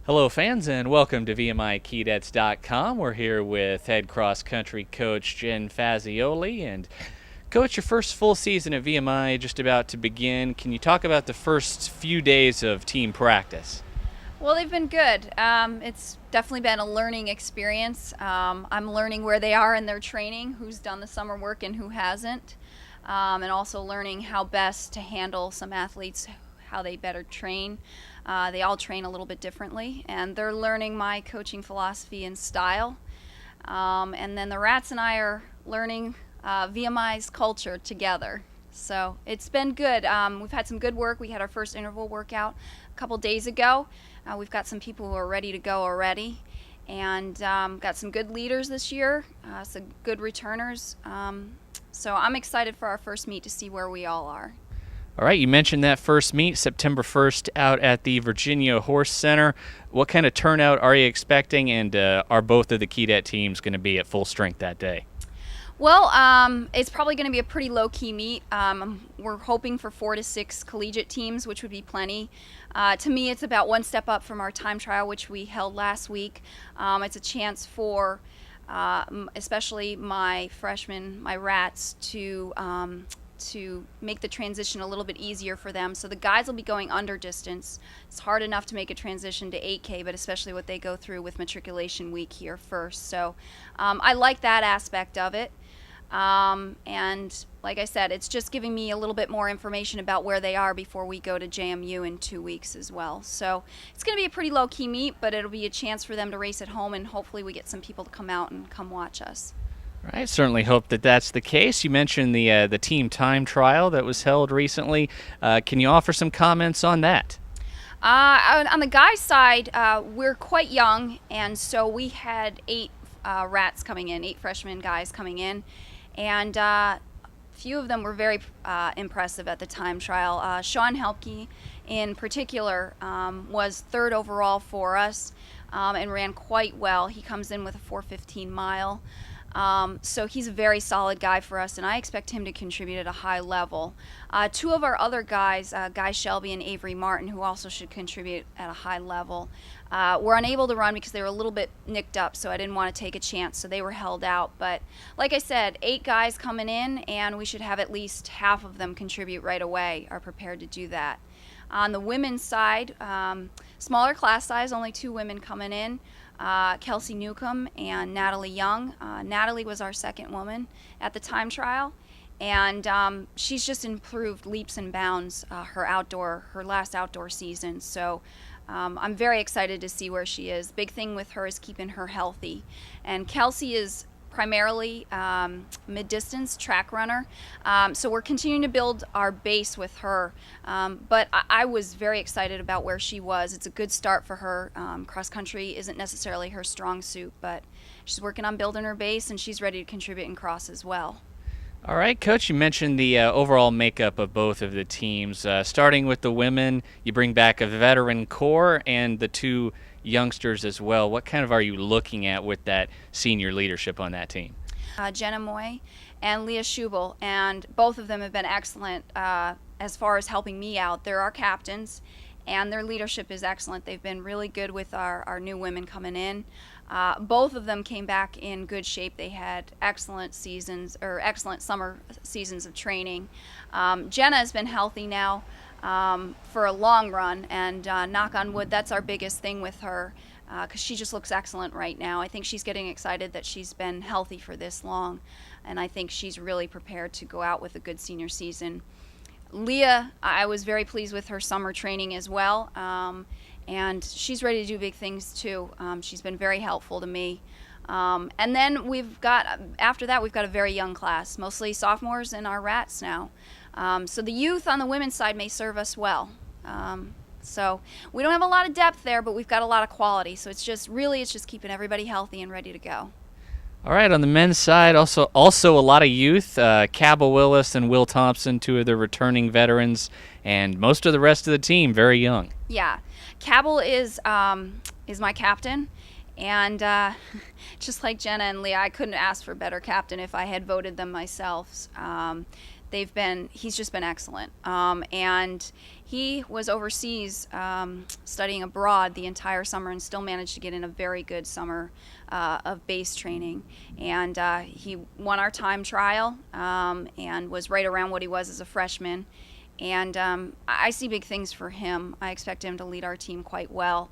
Hello, fans, and welcome to VMIKeyDets.com. We're here with head cross-country coach Jen Fazioli. And, Coach, your first full season at VMI just about to begin. Can you talk about the first few days of team practice? Well, they've been good. It's definitely been a learning experience. I'm learning where they are in their training, who's done the summer work and who hasn't, and also learning how best to handle some athletes, how they better train. They all train a little bit differently, and they're learning my coaching philosophy and style. And then the Rats and I are learning VMI's culture together. So it's been good. We've had some good work. We had our first interval workout a couple days ago. We've got some people who are ready to go already, and got some good leaders this year, some good returners. So I'm excited for our first meet to see where we all are. All right, you mentioned that first meet, September 1st, out at the Virginia Horse Center. What kind of turnout are you expecting, and are both of the Keydet teams going to be at full strength that day? Well, it's probably going to be a pretty low-key meet. We're hoping for 4 to 6 collegiate teams, which would be plenty. To me, it's about one step up from our time trial, which we held last week. It's a chance for especially my freshmen, my Rats, to make the transition a little bit easier for them. So the guys will be going under distance. It's hard enough to make a transition to 8K, but especially what they go through with matriculation week here first. So I like that aspect of it. And like I said, it's just giving me a little bit more information about where they are before we go to JMU in 2 weeks as well. So it's going to be a pretty low-key meet, but it'll be a chance for them to race at home, and hopefully we get some people to come out and come watch us. All right, certainly hope that that's the case. You mentioned the team time trial that was held recently. Can you offer some comments on that? On the guys' side, we're quite young, and so we had 8 Rats coming in, 8 freshman guys coming in, and few of them were very impressive at the time trial. Sean Helpke, in particular, was 3rd overall for us and ran quite well. He comes in with a 4:15 mile. So he's a very solid guy for us, and I expect him to contribute at a high level. 2 of our other guys, Guy Shelby and Avery Martin, who also should contribute at a high level, were unable to run because they were a little bit nicked up, so I didn't want to take a chance, so they were held out. But like I said, 8 guys coming in, and we should have at least half of them contribute right away, are prepared to do that. On the women's side, smaller class size, only 2 women coming in. Kelsey Newcomb and Natalie Young. Natalie was our second woman at the time trial, and she's just improved leaps and bounds her last outdoor season. So I'm very excited to see where she is. Big thing with her is keeping her healthy, and Kelsey is primarily mid-distance track runner, so we're continuing to build our base with her, but I was very excited about where she was. It's a good start for her. Cross country isn't necessarily her strong suit, but she's working on building her base, and she's ready to contribute in cross as well. All right, Coach, you mentioned the overall makeup of both of the teams. Starting with the women, you bring back a veteran core and the 2 youngsters as well. What kind of are you looking at with that senior leadership on that team? Jenna Moy and Leah Schubel, and both of them have been excellent as far as helping me out. They're our captains, and their leadership is excellent. They've been really good with our new women coming in. Both of them came back in good shape. They had excellent summer seasons of training. Jenna has been healthy now for a long run, and knock on wood, that's our biggest thing with her, because she just looks excellent right now. I think she's getting excited that she's been healthy for this long, and I think she's really prepared to go out with a good senior season. Leah, I was very pleased with her summer training as well, and she's ready to do big things too. She's been very helpful to me. And then after that, we've got a very young class, mostly sophomores and our Rats now. So the youth on the women's side may serve us well. So we don't have a lot of depth there, but we've got a lot of quality. So it's just keeping everybody healthy and ready to go. All right, on the men's side, also a lot of youth. Cabell Willis and Will Thompson, 2 of the returning veterans, and most of the rest of the team very young. Yeah, Cabell is my captain, and just like Jenna and Leah, I couldn't ask for a better captain if I had voted them myself. He's just been excellent, and He was overseas studying abroad the entire summer and still managed to get in a very good summer of base training. And he won our time trial and was right around what he was as a freshman. And I see big things for him. I expect him to lead our team quite well,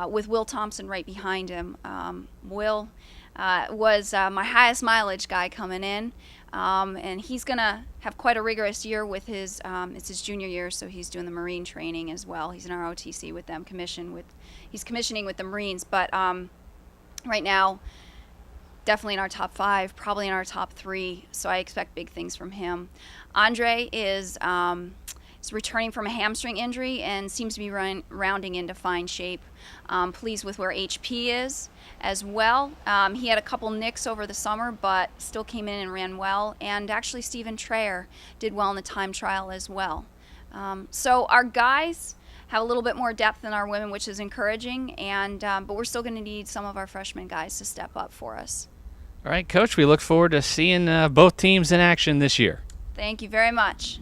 with Will Thompson right behind him. Will was my highest mileage guy coming in, and he's going to have quite a rigorous year with his, it's his junior year, so he's doing the Marine training as well. He's in our OTC with them, he's commissioning with the Marines, but right now, definitely in our top 5, probably in our top 3, so I expect big things from him. Andre is returning from a hamstring injury and seems to be rounding into fine shape. Pleased with where HP is as well. He had a couple nicks over the summer, but still came in and ran well. And actually, Stephen Trayer did well in the time trial as well. So our guys have a little bit more depth than our women, which is encouraging. And but we're still going to need some of our freshman guys to step up for us. All right, Coach, we look forward to seeing both teams in action this year. Thank you very much.